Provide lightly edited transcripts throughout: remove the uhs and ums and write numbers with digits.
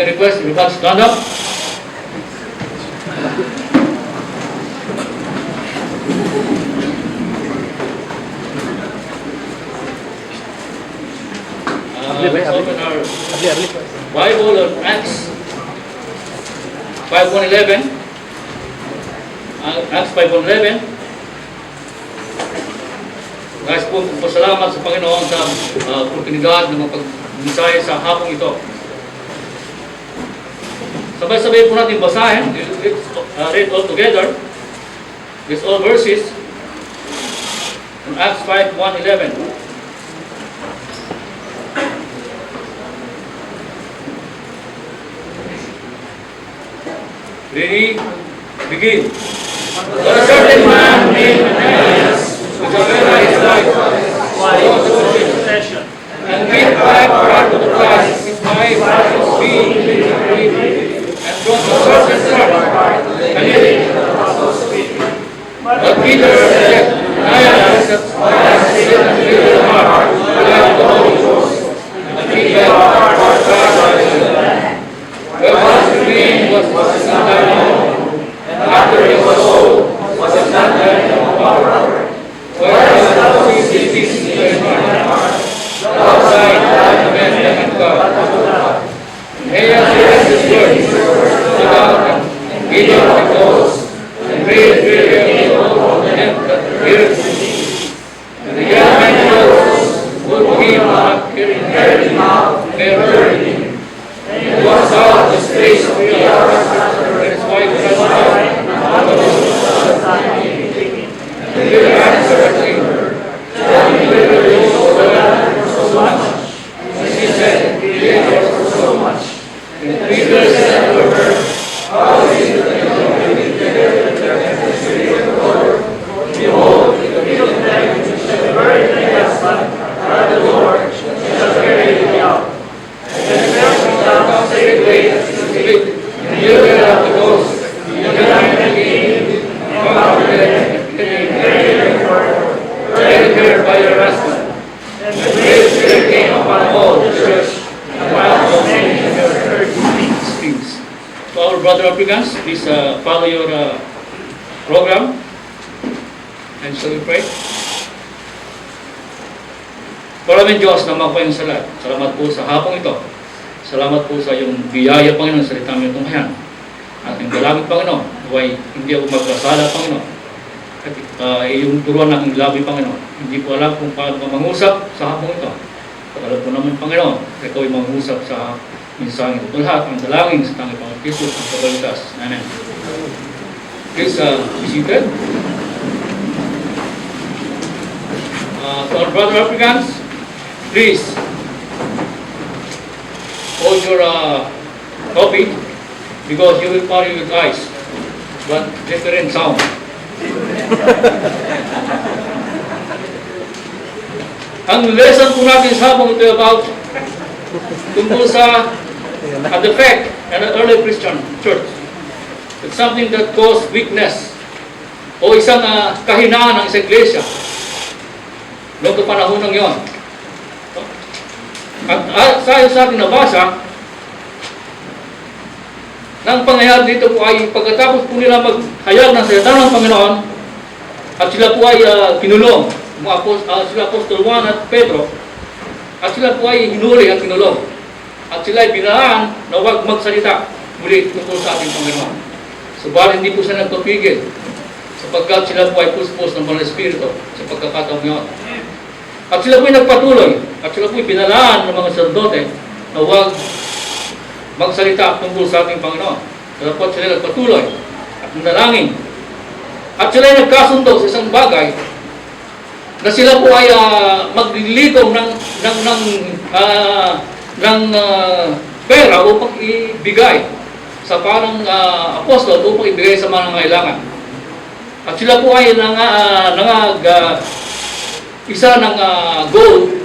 may request, you can stand up. Let's open our Bible on Acts 5:11. Acts 5:11. Guys po, pasalamat sa Panginoon sa oportunidad na mapag-misaya sa hapong ito. Sabay-sabay po natin basahin. Let's read all together. These all verses in Acts 5:11. Ready? Begin. But a certain man named Ananias, which Avera his life, was in possession, and gave back part of the price his wife was being and brought a certain part, and it. But Peter said, Ananias, why hast Satan filled your heart to have the Holy Ghost, and give back part of the price? Whereas the dream was not thine own, and after it was sold, was it not thine own power? Whereas thou seest this in thy heart, thou sight that the man that God. Ananias heard his words, stood up, and gave up the ghost, and prayed very all them that heard him. And the young man rose, would him up, carried him out, and buried him. It was out the space of 3 hours after his wife was died, and Peter answered her, tell me whether those were for so much. And she said, it was for so much. And Peter said to her, how is it that you don't believe the Spirit of the Lord? Behold, the people of them which shall bury the husband are the Lord, shall carry it out. Straightway as he spake, and yielded up the ghost, and the young man came, and found her dead, and carried her by her husband. And the Great Spirit came upon all the church, and while so many heard things. To our brother applicants, please follow your program, and shall we pray? Maraming Diyos na magpayong salat. Salamat po sa hapong ito. Salamat po sa iyong biyaya, Panginoon, sa salita mo itong hayan. At yung dalangin, Panginoon, huwag hindi ako magkasala, Panginoon. At iyong turuan ng aking labi, Panginoon. Hindi ko alam kung paano ka mangusap sa hapong ito. At alam ko naman, Panginoon, ikaw ay mangusap sa minsang ito. Lahat ang dalangin sa tangi Panginoon Jesus ang kabalitas. Amen. Please be seated. To our brother Africans, please hold your copy because you will follow with eyes, but different sound. Ang lesson po natin sa hapong ito about tungkol sa a defect in an early Christian church. It's something that caused weakness o isang kahinaan ng isang iglesia noong panahon ng yon. At sa ating nabasa, nang pangyayari dito po ay pagkatapos po nila maghayag ng salita ng Panginoon at sila po ay kinulong, sila Apostol Juan at Pedro, at sila po ay hinuli at kinulong. At sila ay binalaan na huwag magsalita muli tungkol sa ating Panginoon. Subalit hindi po sila nagpapigil sapagkat sila po ay puspos ng Banal Espiritu sa pagkakataong yun. At sila po'y nagpatuloy, at sila po'y binalaan ng mga sacerdote na huwag magsalita tungkol sa ating Panginoon. Kaya po sila nagpatuloy at nanalangin. At sila ay nagkasundo sa isang bagay na sila po ay maglilikom ng pera upang ibigay sa parang apostol upang ibigay sa mga nangailangan. At sila po ay isa ng gold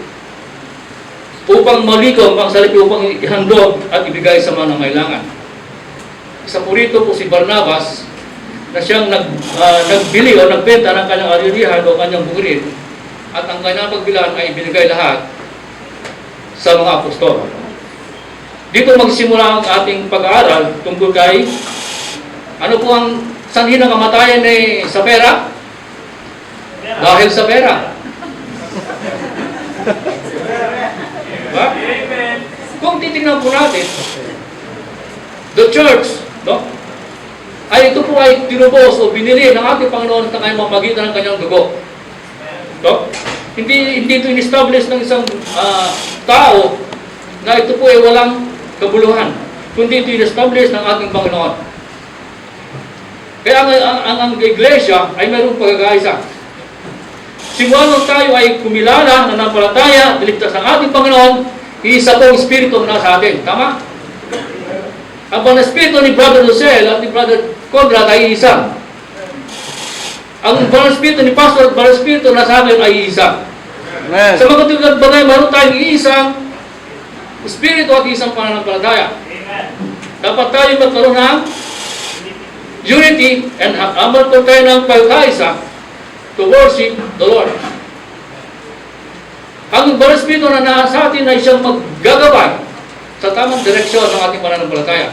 upang malikom ang sarili upang ihandog at ibigay sa mga nangailangan. Isa po rito po si Barnabas na siyang nagbili o nagbenta ng kanyang arilihan o kanyang bukirin at ang kanyang pagbilan ay binigay lahat sa mga apostol. Dito magsimula ang ating pag-aaral tungkol kay ano po ang sanhi ng kamatayan ni sa pera? Dahil sa pera. Diba? Kung titingnan po natin, the church, no? Ay ito po ay tinubos o binili ng ating Panginoon sa kanyang mamagitan ng kanyang dugo. No? Hindi ito in-establish ng isang tao na ito po ay walang kabuluhan, kundi ito in-establish ng ating Panginoon. Kaya ang iglesia ay mayroong pagkakaisa. Simula nung tayo ay kumilala, nanampalataya, niligtas ang ating Panginoon, isa pong Espiritu na sa atin. Tama? Ang Espiritu ni Brother Lucel at ni Brother Conrad ay isa. Ang Espiritu ni Pastor at Espiritu na sa akin ay isa. Amen. Sa mga tulad bagay, mayroon tayong isang Espiritu at isang pananampalataya. Dapat tayo magkaroon ng unity and amal po tayo ng pagkaisa to worship the Lord. Ang Espiritu na nasa atin ay siyang maggagabay sa tamang direksyon ng ating pananampalataya.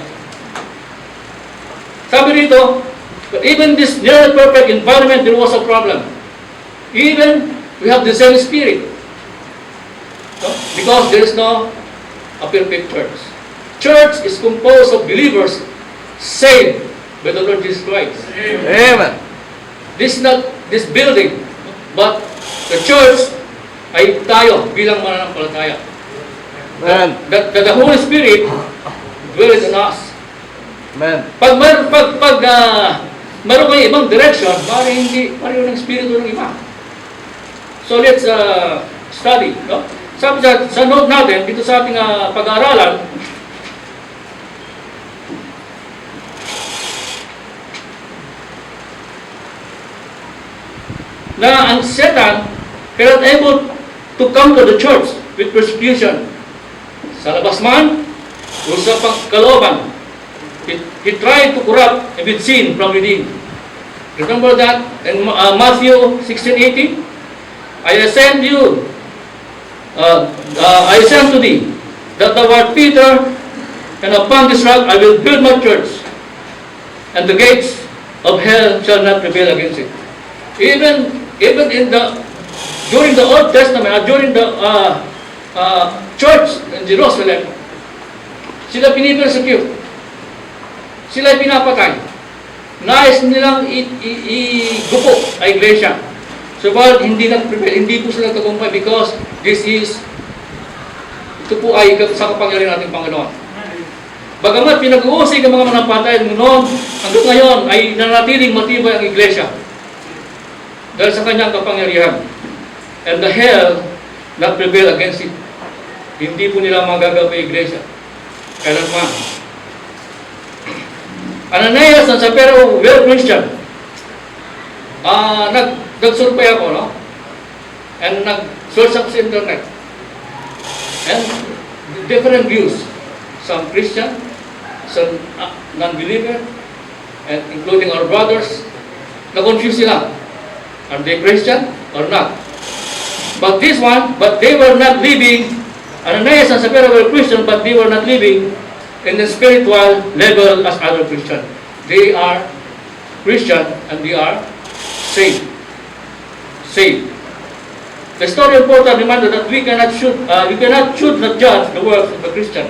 Sabi rito, but even this near perfect environment, there was a problem. Even we have the same spirit. So, because there is no a perfect church. Church is composed of believers saved by the Lord Jesus Christ. Amen. This is not this building, but the church ay tayo bilang mananampalataya. Amen. The Holy Spirit dwells in us. Amen. Pag meron kayo ibang direction, parang hindi pareho ng Espiritu ng iba. So let's study. No? Sabi sa note natin, dito sa ating pag-aaralan, na ang Satan cannot able to come to the church with persecution. Sa labas man, o sa kalooban, he tried to corrupt with sin from within. Remember that in Matthew 16:18? I send to thee that thou art Peter, and upon this rock I will build my church, and the gates of hell shall not prevail against it. Even in during the Old Testament, during the church in Jerusalem, sila pinipersecute. Sila pinapatay. Nais nilang igupo ang iglesia. So, hindi po sila tagumpay because ito po ay sa kapangyarihan nating Panginoon. Bagamat pinag-uusig ang mga mananampalataya noon, hanggang ngayon ay nanatiling matibay ang iglesia dahil sa kanyang kapangyarihan. And the hell not prevail against it. Hindi po nila magagawa ang iglesia. Kailanman. Ananias and Sapphira were Christian. Nag-survey ako, no? And nag-search ako sa internet. And different views. Some Christian, some non-believer, and including our brothers. Na-confuse sila. Are they Christian or not? But they were not living. Ananias and Sapphira were Christian, but they were not living in the spiritual level as other Christian. They are Christian and they are saved. Saved. The story of Paul reminded that we cannot should not judge the works of the Christian.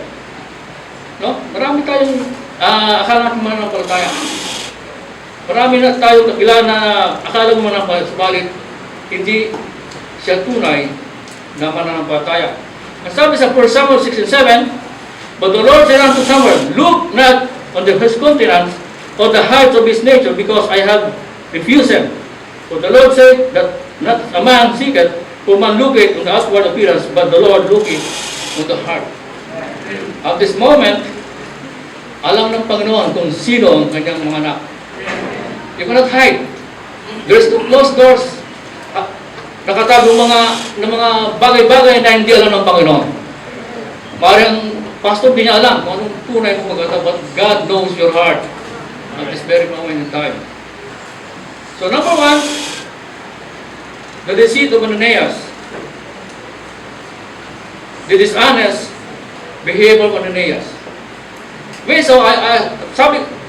No? Marami tayong akala natin mananampalataya. Marami na tayo kakilala na akala mo mananampalataya, subalit hindi siya tunay na mananampalataya. Ang sabi sa 1 Samuel 6:7, but the Lord said unto Samuel, look not on his countenance or the height of his nature, because I have refused him. For the Lord said that not a man seeketh, for man looketh on the outward appearance, but the Lord looketh on the heart. At this moment, alam ng Panginoon kung sino ang kanyang mga anak. You cannot hide. There's no closed doors. Nakatago ng mga bagay-bagay na hindi alam ng Panginoon. Parang pastor, di niya alam kung anong tunay kong magkata, but God knows your heart at this very moment in time. So number one, the deceit of Ananias, the dishonest behavior of Ananias. Okay, so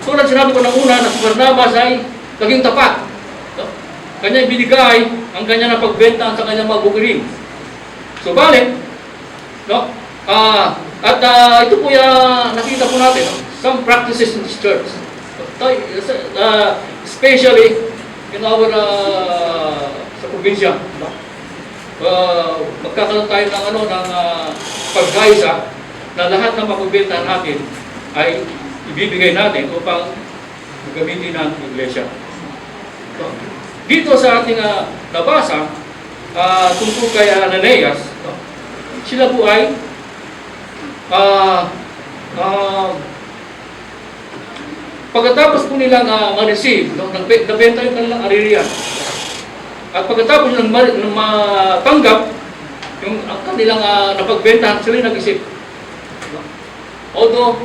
tulad sinabi ko ng una na si Barnabas ay naging tapat. No? Kanya binigay ang kanya na pagbenta sa kanyang mga bukirin. So, balik, no? Ito po yung nakita po natin, no? Some practices in this church. Especially in our sa probinsya, no? Magkakaroon tayo ng pagkaisa na lahat ng mapagbenta natin ay ibibigay natin upang gamitin ng iglesia. So, dito sa ating nabasa, tungkol kay Ananias, no? Sila po ay pagkatapos po nilang ma-receive, no? Nabenta yung kanilang aririan. At pagkatapos ng matanggap yung kanilang napagbentahan, sila nag-isip. Although,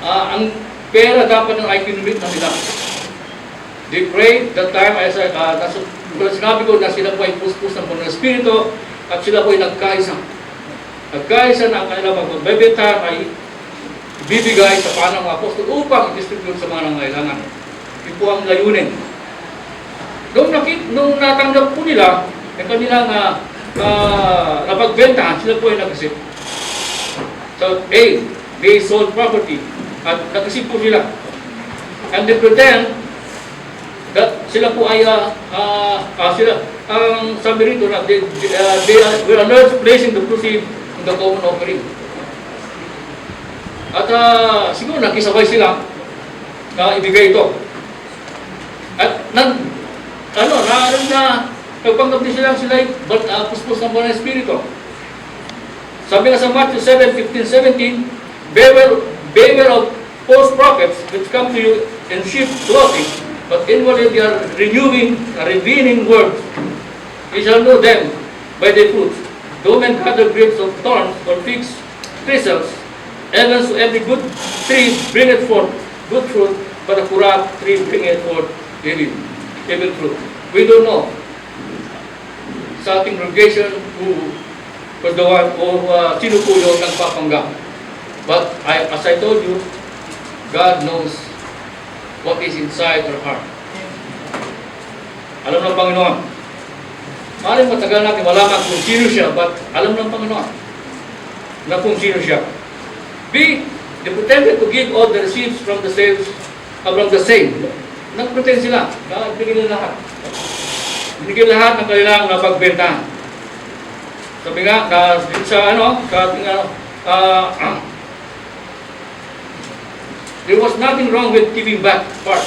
ang pera dapat ng ay kinumit na nila. They prayed that time, sinabi ko na sila po ay puspos ng Punong Espiritu at sila po ay nagkaisa. Nagkaisa na ang kanilang magbebenta ay bibigay sa panang mga apostol upang i-distribute sa mga nangailangan. Ito po ang layunin. Nung natanggap po nila ang kanilang napagbentahan, sila po ay nag-isip. So, they sold property at nag-isip po sila. And they pretend that sila po ay ang sabi rito na they were alert placing the proceeds in the common offering. At siguro nakisabay sila na ibigay ito. At nagpanggap din sila puspos ng Punong Espiritu. Sabi nga sa Matthew 7:15-17, beware of false prophets which come to you in sheep clothing, but inwardly they are revealing words. You shall know them by their fruits. Do men gather grapes of thorns or figs thistles? Even so every good tree bringeth forth good fruit, but a corrupt tree bringeth forth evil fruit. We don't know sa ating congregation who was the one who sino po yung nagpapanggap. But as I told you, God knows what is inside our heart. Alam ng Panginoon. Maaaring matagal natin malaman kung sino siya, but alam ng Panginoon na kung sino siya. B, they pretended to give all the receipts from the sales, from the same. Nagpretend sila, binigyan lahat. Binigyan lahat ng kanilang napagbentahan. Sabi nga, there was nothing wrong with giving back part.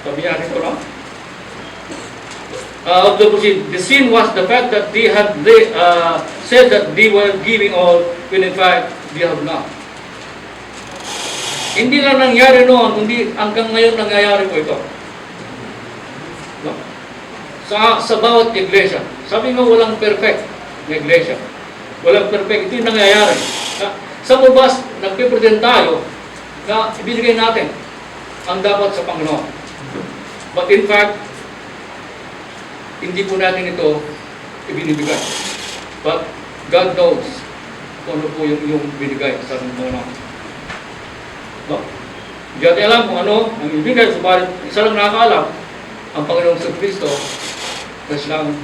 Sabi niya nito, no? Of the proceed. The sin was the fact that they said that they were giving all, when in fact, they have not. Hindi lang nangyari noon, kundi hanggang ngayon nangyayari po ito. No? Sa bawat iglesia. Sabi nga walang perfect na iglesia. Walang perfect. Ito yung nangyayari. Sa mabas, nagpipretend tayo na ibigay natin ang dapat sa Panginoon. But in fact, hindi po natin ito ibinibigay. But God knows kung ano po yung binigay sa Panginoon. No? Hindi natin alam kung ano ang ibigay. Subalit, isa lang nakakaalam, ang Panginoong sa Kristo na siyang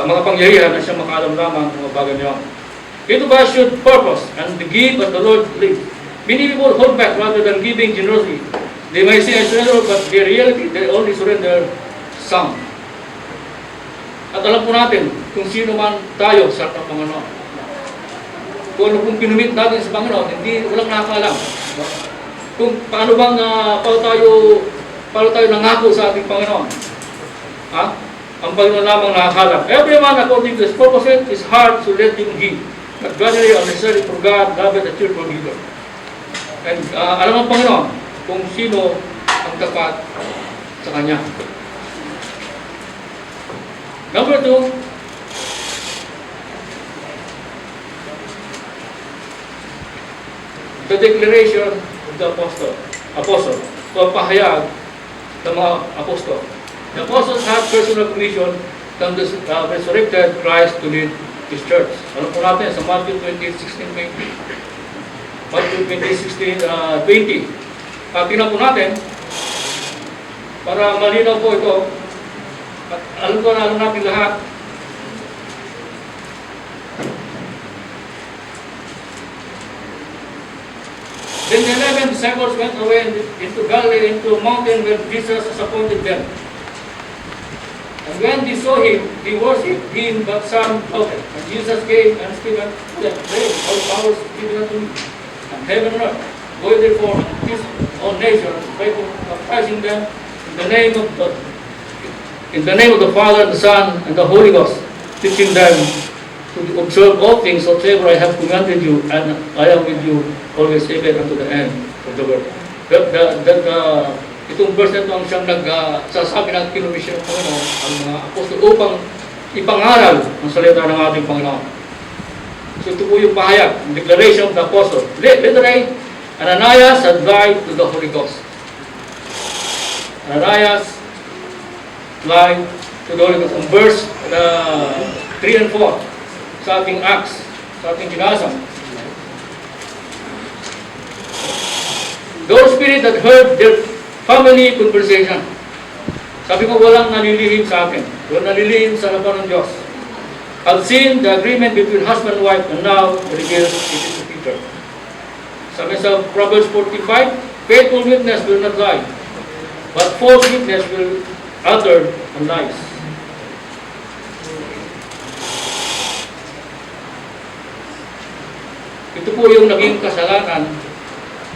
mga pangyarihan na siyang makaalam lamang ng mga bagay niya. Ito ba should purpose and give as the Lord leads. Many people hold back rather than giving generously. They may say, I surrender, but in reality, they only surrender some. At alam po natin kung sino man tayo sa Panginoon. Kung ano pong pinumit natin sa Panginoon, walang nakakaalam. Kung paano tayo nangako sa ating Panginoon. Ang Panginoon lamang nakakaalam. Every man according to his purpose is hard to let him give. But gradually unnecessary for God, love and a cheerful giver. And alam ng Panginoon kung sino ang tapat sa Kanya. Number 2, the declaration of the apostle, pahayag ng mga apostol. The apostles had personal commission from the resurrected Christ to lead His church. Ano po natin sa Matthew 28:16-20? Matthew 20. Tingnan po natin, para malinaw po ito, at alam natin lahat, then the 11 disciples went away into Galilee, into a mountain where Jesus was appointed them. And when they saw him, they worshipped him, but some doubted. And Jesus came and spake unto them, saying, all powers is given unto me, and heaven and earth. Go therefore and teach all nations, baptizing them in the name of the Father, and the Son, and the Holy Ghost, teaching them to observe all things whatsoever I have commanded you, and I am with you always, even unto the end of the world. Itong verse na ito ang siyang nagsasabi ng kinomisyon ng Panginoon ang mga apostol upang ipangaral ang salita ng ating Panginoon. So ito po yung pahayag, declaration of the apostle. Literally, Ananias had lied to the Holy Ghost. Ananias lied to the Holy Ghost. Ang verse 3 and 4 sa ating Acts, sa ating binasa. Those spirits that heard their family conversation. Sabi ko, walang nalilihim sa akin. Walang nalilihim sa harapan ng Diyos. I've seen the agreement between husband and wife, and now reveals it is to Peter. Sabi sa Proverbs 45, faithful witness will not lie, but false witness will utter lies. Ito po yung naging kasalanan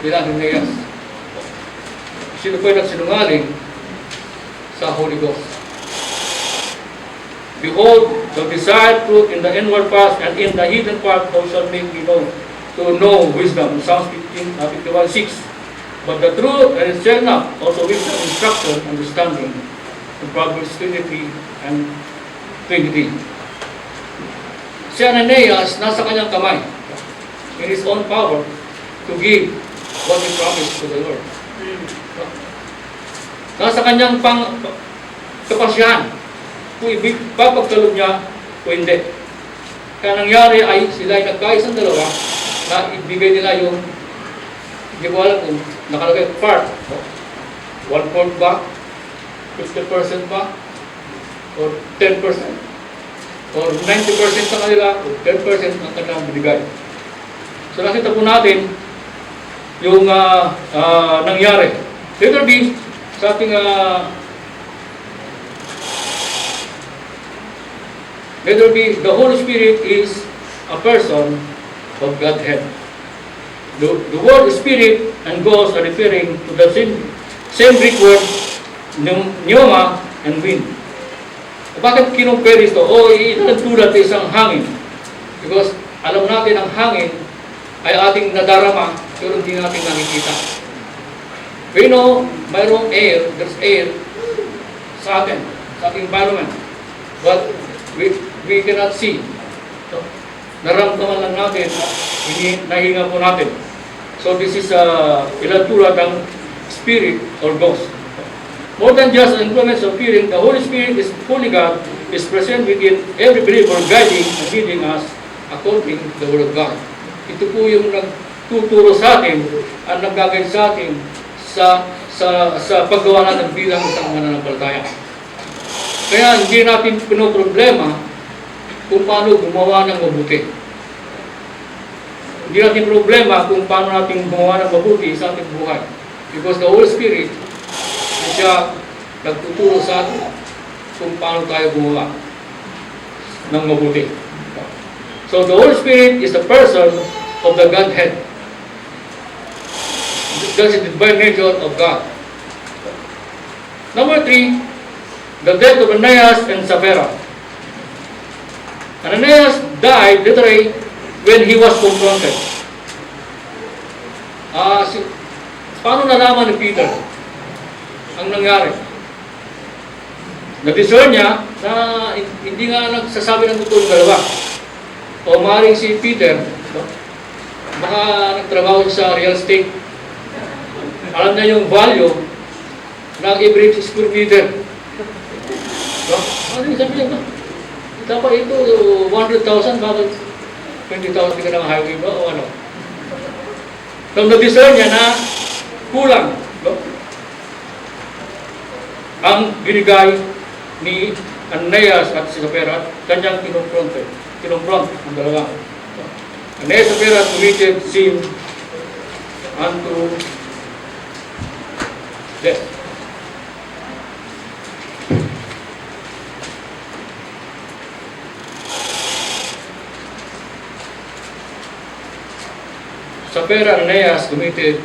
nila Ananias. Sino po yung nagsinungaling sa Holy Ghost? Behold, the desired truth in the inward parts, and in the hidden part thou shalt make me known, to know wisdom. Psalms 51:6. But the truth and its not also wisdom, instruction, understanding. In Proverbs 23 and 23. Si Ananias, nasa kanyang kamay, in his own power, to give what he promised to the Lord. Nasa kanyang kapasyahan, kung ipapagkaloob niya o hindi. Kaya nangyari ay sila ay nagkaisang dalawa na ibigay nila yung, hindi ko alam kung nakalagay part, 1/4 ba, 50% ba, or 10%, or 90% sa kanila, o 10% ang kanilang binigay. So nakita po natin yung nangyari. Letter B, sa ating letter B, the Holy Spirit is a person of Godhead. The word Spirit and Ghost are referring to the same Greek word, pneuma and wind. Bakit kinumpare ito? Ito ang tulad sa isang hangin. Because alam natin ang hangin ay ating nadarama pero hindi natin nakikita. We know, mayroong air, there's air sa atin, sa ating environment. But we cannot see. So, naramdaman lang natin, nahinga po natin. So this is ilang tulad ng spirit or ghost. More than just influence of feeling, the Holy Spirit is fully God, is present within every believer, guiding and leading us according to the Word of God. Ito po yung nagtuturo sa atin at naggagay sa atin sa paggawa natin bilang isang mananampalataya. Kaya hindi natin pinoproblema kung paano gumawa ng mabuti. Hindi natin problema kung paano natin gumawa ng mabuti sa ating buhay. Because the Holy Spirit, siya nagtuturo sa atin kung paano tayo gumawa ng mabuti. So the Holy Spirit is the person of the Godhead. That's the divine nature of God. Number 3, the death of Ananias and Sapphira. Ananias died literally when he was confronted. Paano nalaman ni Peter ang nangyari? Na-discern niya na hindi nga nagsasabi ng totoo yung dalawa. O maaaring si Peter, baka nagtrabaho sa real estate. Alam niya yung value ng every square meter. Ano yung sabi niya? Dapat ito 100,000, bakit 20,000 ka ng highway ba o ano? Nung na-discern niya na kulang, no? Ang binigay ni Ananias at si Sapphira, kanyang kinumpront ang dalawa. Ananias and Sapphira committed sin unto death. Sapphira and Ananias committed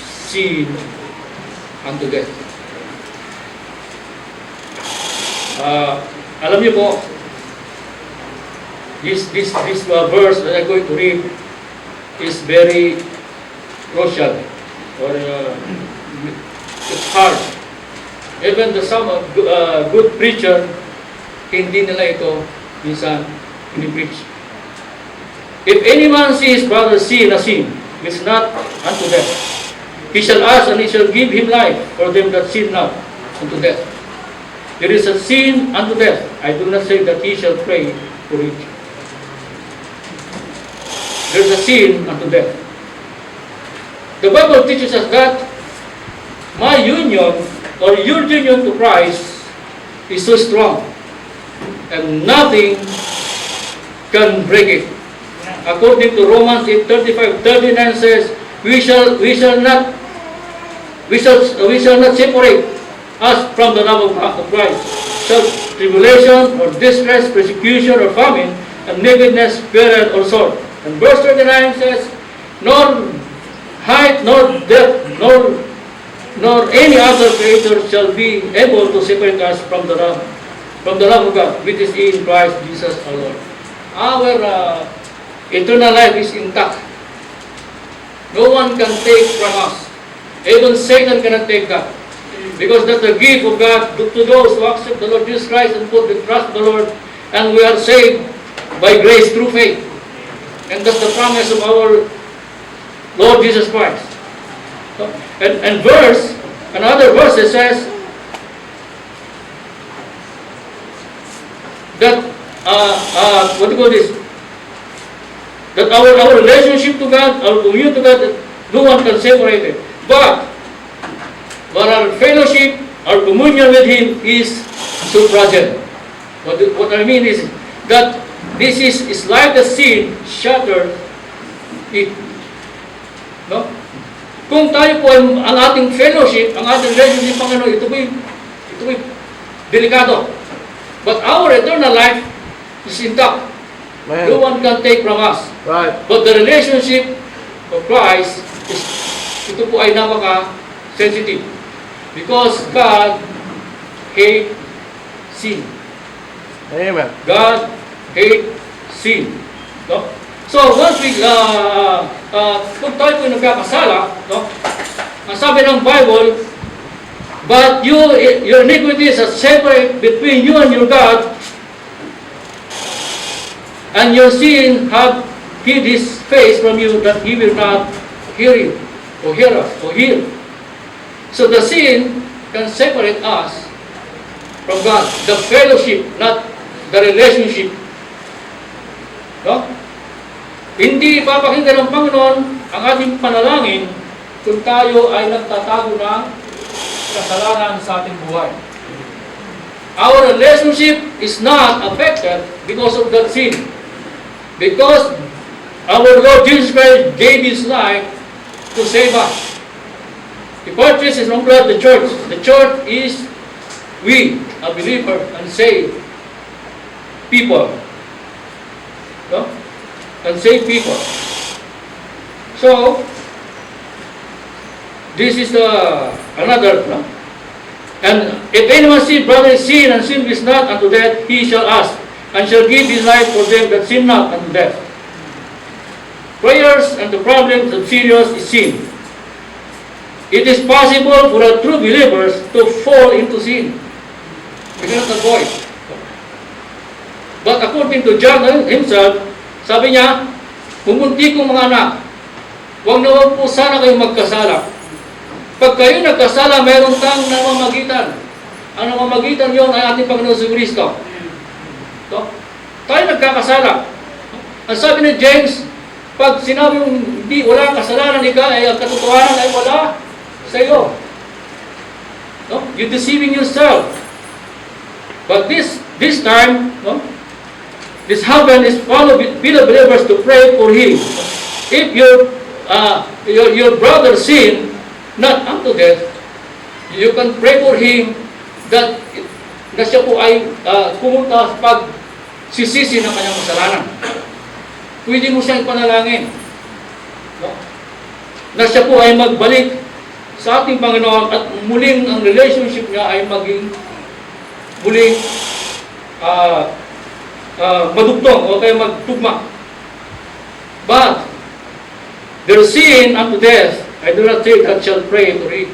sin unto death. Alam niyo po, this verse that I'm going to read is very crucial, or it's hard. Even some good preacher, hindi nila ito minsan ini-preach. If any man sees his brother sin a sin, which is not unto death, he shall ask, and he shall give him life for them that sin not unto death. There is a sin unto death. I do not say that he shall pray for it. There is a sin unto death. The Bible teaches us that my union or your union to Christ is so strong, and nothing can break it. According to Romans 8:35-39 says, we shall not separate us from the love of Christ. Shall tribulation or distress, persecution or famine, and nakedness, peril or sword. And verse 39 says, nor height, nor depth, nor any other creature shall be able to separate us from the love of God, which is in Christ Jesus our Lord. Our eternal life is intact. No one can take from us. Even Satan cannot take that. Because that's the gift of God to those who accept the Lord Jesus Christ and put the trust in the Lord, and we are saved by grace through faith. And that's the promise of our Lord Jesus Christ. And another verse says that what do you call this? That our relationship to God, our communion to God, no one can separate it. But our fellowship, our communion with Him is so fragile. What I mean is that this is like the sin shattered it. No? Kung tayo po ang ating fellowship, ang ating relationship, Panginoon, ito po'y delikado. But our eternal life is intact. Man. No one can take from us. Right. But the relationship of Christ ito po ay napaka-sensitive. Because God hates sin. Amen. God hates sin. No? So, once we, kung tayo po nagkakasala, no? Ang sabi ng Bible, but your iniquities are separate between you and your God, and your sin have hid His face from you, that He will not hear you, or hear us, or hear. So the sin can separate us from God. The fellowship, not the relationship. No? Hindi ipapakinggan ng Panginoon ang ating panalangin kung tayo ay nagtatago ng kasalanan sa ating buhay. Our relationship is not affected because of that sin. Because our Lord Jesus Christ gave His life to save us. He purchased His own blood, the church. The church is we, a believer and saved people. No? And saved people. So, this is another. No? And if anyone see brother sin and sin is not unto death, he shall ask, and shall give his life for them that sin not unto death. Prayers and the problems of serious is sin. It is possible for a true believers to fall into sin. We cannot avoid. But according to John himself, sabi niya, pumunti kong mga anak, huwag na huwag po sana kayong magkasala. Pag kayo nagkasala, mayroon tang namamagitan. Ang namamagitan yon ay ating Panginoon si Kristo. So, tayo nagkakasala. Ang sabi ni James, Pag sinabi mong hindi, wala kasalanan ika, ay ang katotohanan ay wala sa iyo. No? You're deceiving yourself. But this time, no? This heaven is full of fellow believers to pray for him. If your brother sin, not unto death, you can pray for him that siya po ay pumunta pag sisisi ng kanyang kasalanan. Pwede mo siyang panalangin. No? Na siya po ay magbalik sa ating Panginoon at muling ang relationship niya ay maging muling madugtong o kaya magtugma. But their sin unto death, I do not say that shall pray for it.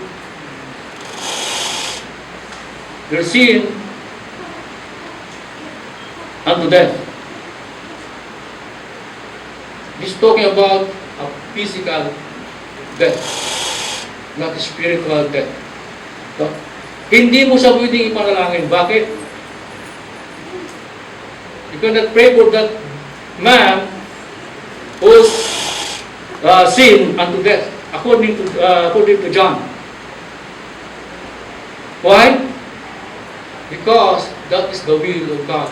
Their sin unto death. He's talking about a physical death, not a spiritual death. So, hindi mo siya pwedeng ipanalangin. Bakit? You cannot pray for that man who's sin unto death, according to John. Why? Because that is the will of God.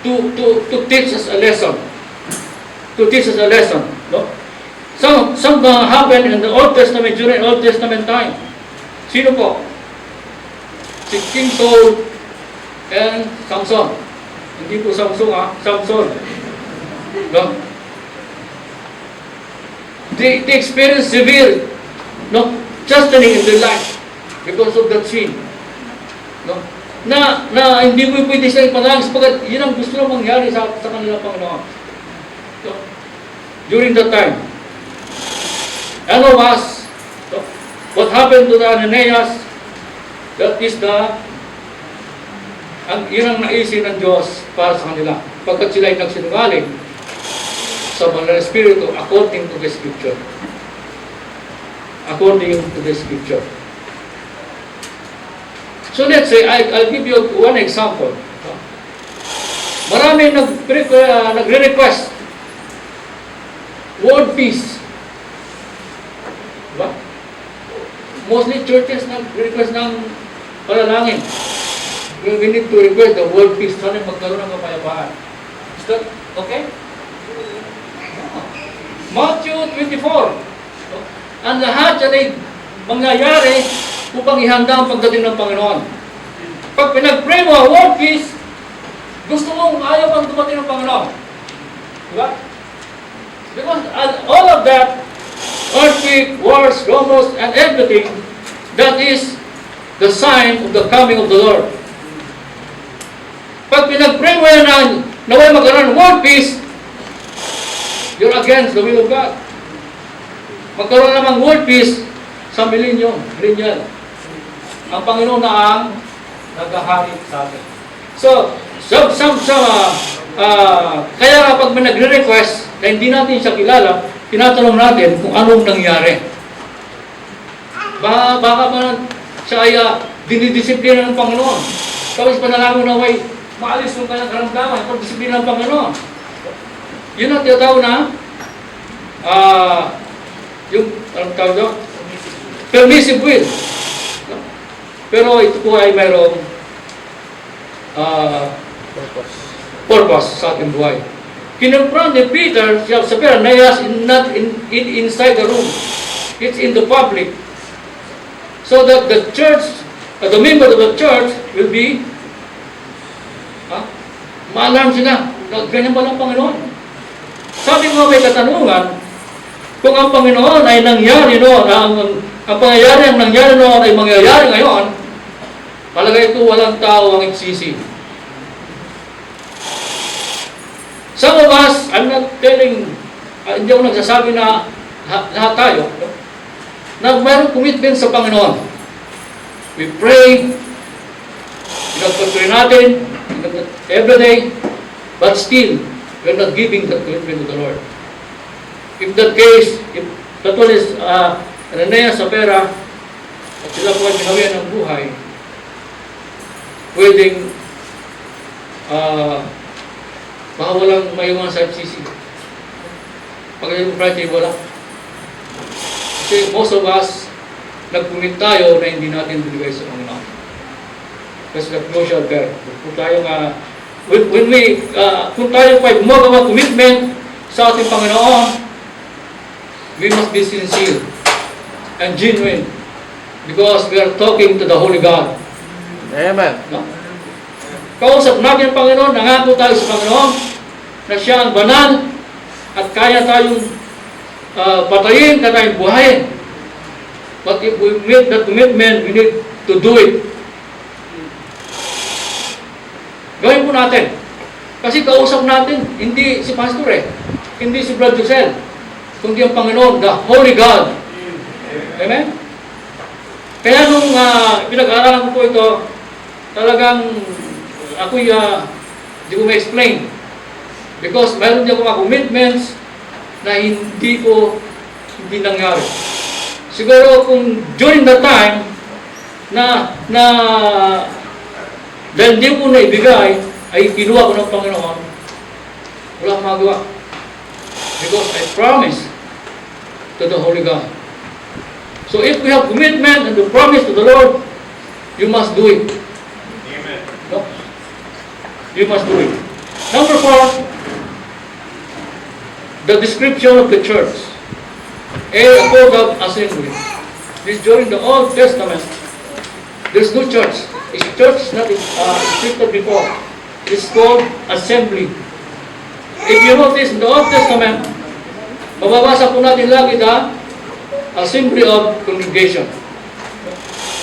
To teach us a lesson. To teach us a lesson. No? Some happened in the Old Testament, during Old Testament time. Sino po? Si King Saul and Samson. Hindi po Samson Samson. No? They experienced severe chastening in their life because of that sin. No? Na hindi mo pwede siya ipanalangin sapagat yun ang gusto na mangyari sa kanilang Panginoon. So, during that time, ano was what happened to the Ananias? That is yun ang naisin ng Diyos para sa kanila. Pagkat sila ay nagsinungaling sa banal na Espiritu according to the Scripture. According to the Scripture. So let's say, I'll give you one example. Marami nagre-request world peace. Diba? Mostly churches nag-request ng panalangin. We need to request the world peace. Sana magkaroon ng kapayapaan. Is that okay? Matthew 24. Ang lahat yan ay mangyayari upang ihanda ang pagdating ng Panginoon. Pag pinag-pray mo, world peace, gusto mong ayaw pang dumating ng Panginoon. Diba? Because all of that, earthquake, wars, rumors, and everything, that is the sign of the coming of the Lord. Pag pinag-pray mo yan na way magkaroon ng world peace, you're against the will of God. Magkaroon namang world peace sa millennial. Ang Panginoon na ang naghahari sa atin. So, kaya kapag may nagre-request na hindi natin siya kilala, tinatanong natin kung anong nangyari. Baka man siya ay dinidisiplina ng Panginoon. Tapos panalangin na way, maalis yung kanyang karamdaman, pagdisiplina ng Panginoon. Yun ang tinatawag na yung anong tawag doon? Permissive will. Pero ito po ay mayroong purpose sa ating buhay. Kinonfront ni Peter sa Ananias not inside the room. It's in the public. So that the church, the member of the church will be ma-alarm sila. Ganyan ba ng Panginoon? Sabi mo may katanungan, kung ang Panginoon ay nangyari noon, ang pangyayari ang nangyari noon ay mangyayari ngayon, palagay ko walang tao ang igsisi. Some of us, I'm not telling, hindi ako nagsasabi na lahat tayo, na mayroong commitment sa Panginoon. We pray, pinagpatuloy natin, every day, but still, we're not giving that commitment to the Lord. In that case, if that one is Ananias sa pera, at sila po ay binawian ng buhay, pwedeng Baka walang maiwan sa FCC. Pagdating ng Friday, wala. Kasi most of us, nag-commit tayo na hindi natin binigay sa Panginoon. Kasi the crucial there. Kung tayo kung tayo pa gumagawa commitment sa ating Panginoon, we must be sincere and genuine because we are talking to the Holy God. Amen. No? Kausap natin ang Panginoon, nangako tayo sa Panginoon na siya ang banal at kaya tayong patayin, kaya tayong buhayin. But if we make that commitment, we need to do it. Gawin po natin. Kasi kausap natin, hindi si Pastor hindi si Brad Josel, kundi ang Panginoon, the Holy God. Amen? Kaya nung pinag-aaralan ko po ito, talagang ako'y hindi ko ma-explain. Because mayroon din ako mga commitments na hindi nangyari. Siguro kung during that time na dahil hindi ko na ibigay, ay kinuha ko ng Panginoon, wala akong magawa. Because I promised to the Holy God. So if we have commitment and the promise to the Lord, you must do it. Amen. No? You must do it. Number 4, the description of the church. A code of assembly. This during the Old Testament, there's no church. It's church not existed before. It's called assembly. If you notice in the Old Testament, mababasa po natin lagi the assembly of congregation.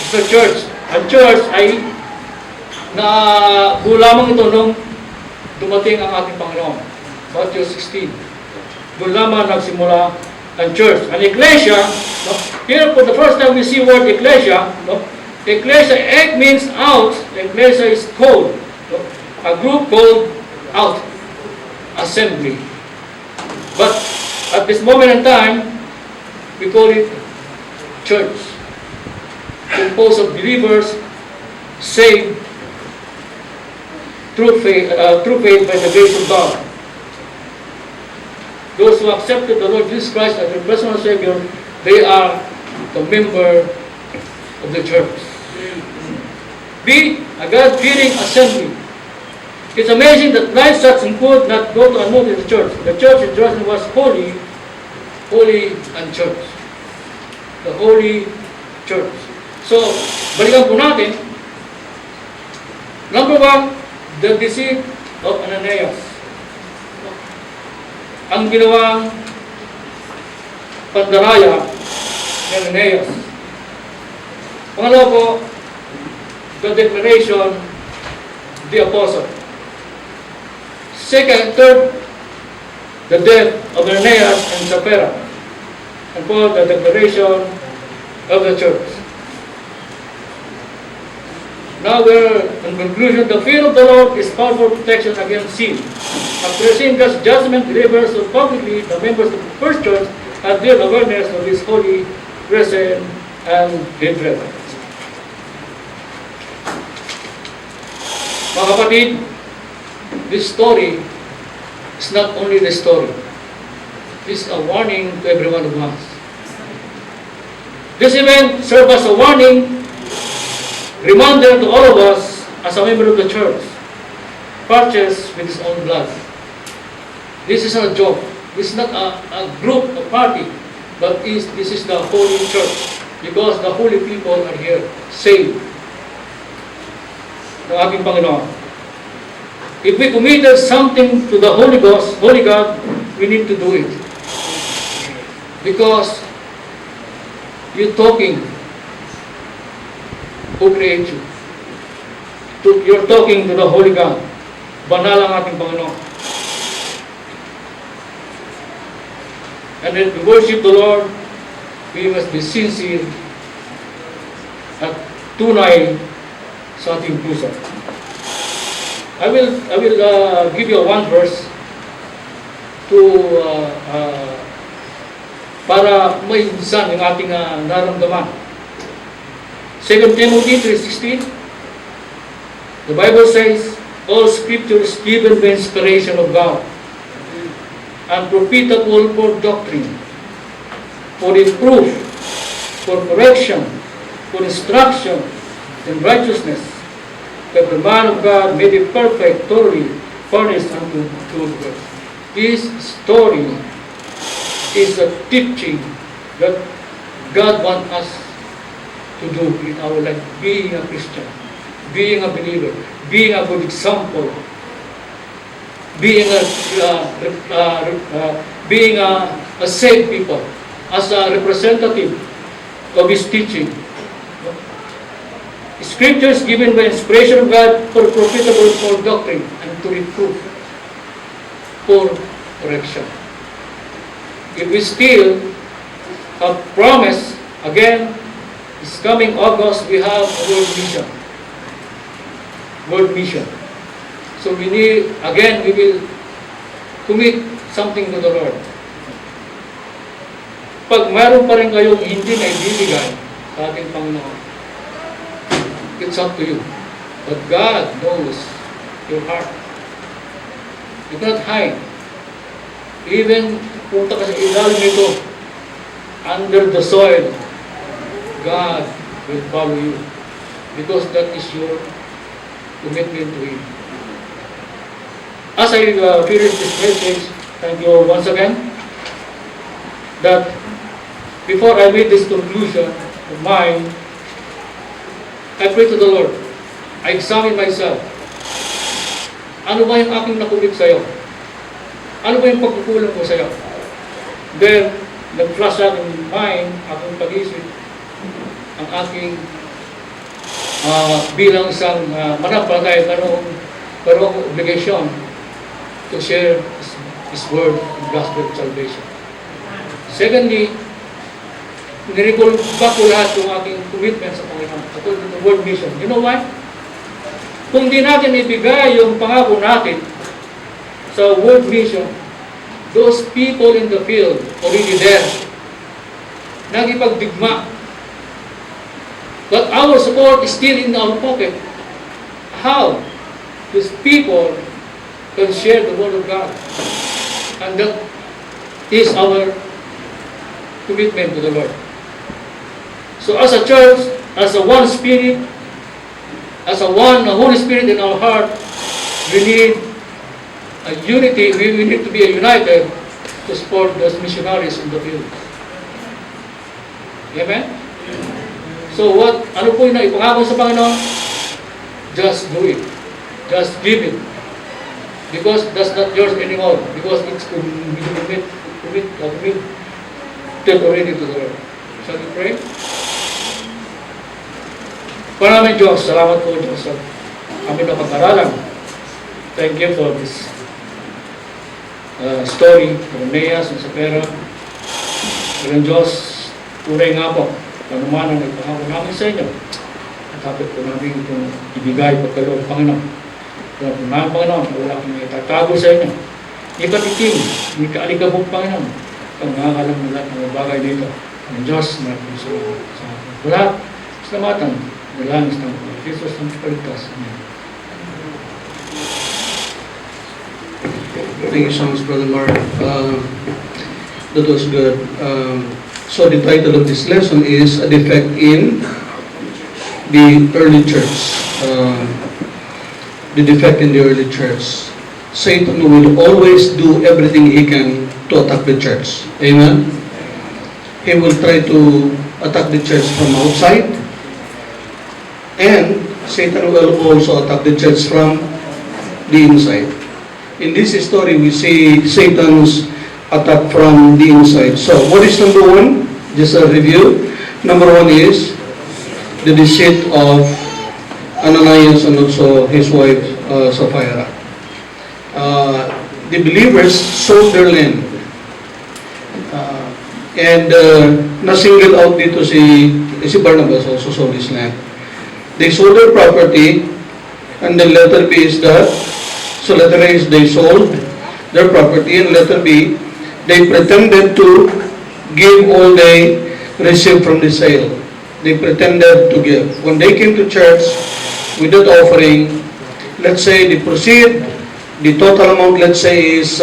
It's the church. Ang church ay lamang ito nung dumating ang ating Panginoon. Matthew 16. Doon lamang nagsimula ang church. An ecclesia, no? Here for the first time we see word ecclesia, no? Ecclesia, ek means out. Ecclesia is called. No? A group called out. Assembly. But at this moment in time, we call it church. Composed of believers saved through faith by the grace of God. Those who accepted the Lord Jesus Christ as their personal Savior, they are the member of the church. B, a God-fearing assembly. It's amazing that life such could not go to unnoticed in the church. The church in Jerusalem was holy and church. The holy church. So, balikan po natin. Number 1, the deceit of Ananias. Ang ginawang pandaraya ni Ananias. Pangalawa po, the declaration, the apostle. Third, the death of Ananias and Sapphira. And fourth, the declaration of the church. Now we're in conclusion, the fear of the Lord is powerful protection against sin. After receiving God's judgment, believers so publicly, the members of the first church had their awareness of His holy presence and hatred. Mga kapatid, this story is not only the story. This is a warning to every one of us. This event serves as a warning, reminder to all of us as a member of the church, purchased with His own blood. This is not a joke. This is not a group, a party, but this is the holy church, because the holy people are here, saved ng ating Panginoon. If we committed something to the Holy Ghost, Holy God, we need to do it. Because you're talking who created you. You're talking to the Holy God. Banal ang ating Panginoon. And when we worship the Lord, we must be sincere at tunay sa ating puso. I will give you one verse to para maiinsan yung ating naramdaman. 2 Timothy 3:16. The Bible says, all scriptures given by inspiration of God, and profitable for doctrine, for reproof, for correction, for instruction in righteousness, that the man of God may be perfect, thoroughly furnished unto good works. This story is a teaching that God wants us to do in our life, being a Christian, being a believer, being a good example, being a saved people, as a representative of His teaching. Scriptures given by inspiration of God for profitable for doctrine and to reproof, for correction. If we still have promise, again, this coming August, we have a world mission. World mission. So we need, again, we will commit something to the Lord. Pag mayroon pa rin kayong hindi na ibibigay sa ating Panginoon, it's up to you. But God knows your heart. You cannot hide. Even punta ka sa ilalim nito, under the soil, God will follow you. Because that is your commitment to Him. As I finish this message, thank you once again, that before I made this conclusion of mine, I pray to the Lord. I examine myself. Ano ba yung aking nakulit sa'yo? Ano ba yung pagkukulang ko sa'yo? Then, nag-flash sa aking mind, aking pag-isip, ang aking bilang isang manampalataya, pero obligation to share His word and gospel of salvation. Secondly, nirecall back ko lahat yung aking commitment sa Panginoon, katulad ng world mission. You know why? Kung di natin ibigay yung pangako natin sa world mission, those people in the field already there, nagipagdigma. But our support is still in our pocket. How these people can share the word of God? And that is our commitment to the Lord. So as a church, as a one spirit, as a Holy Spirit in our heart, we need a unity, we need to be united to support those missionaries in the field. Amen? So ano po yung ipangako sa Panginoon? Just do it. Just give it. Because that's not yours anymore. Because it's committed already to the Lord. Shall we pray? Maraming Diyos, salamat po Diyos sa kami na pag-aralan. Thank you for this story of Neas and Sapphira. Maraming Diyos, tunay nga po, panuman ang nagpangako namin sa inyo. At hapit po namin itong ibigay pagkaloob Panginoon. Kaya po namin Panginoon, wala kami itatago sa inyo. Hindi patikim, hindi kaalikabog Panginoon. Ang nakakalam na lahat ng mga bagay dito. Ang Diyos, maraming salamat sa akin. Lahat, salamatan. Dalangin ng Jesus ang Pagligtas. Amen. Thank you so much, Brother Mark. That was good. So the title of this lesson is A Defect in the Early Church. The defect in the early church. Satan will always do everything he can to attack the church. Amen? He will try to attack the church from outside. And Satan will also attack the church from the inside. In this story, we see Satan's attack from the inside. So, what is number one? Just a review. Number one is the deceit of Ananias and also his wife Sapphira. The believers sold their land. And na-single out dito si Barnabas also sold his land. They sold their property, and then letter B is that. So letter A is they sold their property, and letter B, they pretended to give all they received from the sale. They pretended to give. When they came to church with that offering, let's say they proceed, the total amount, let's say, is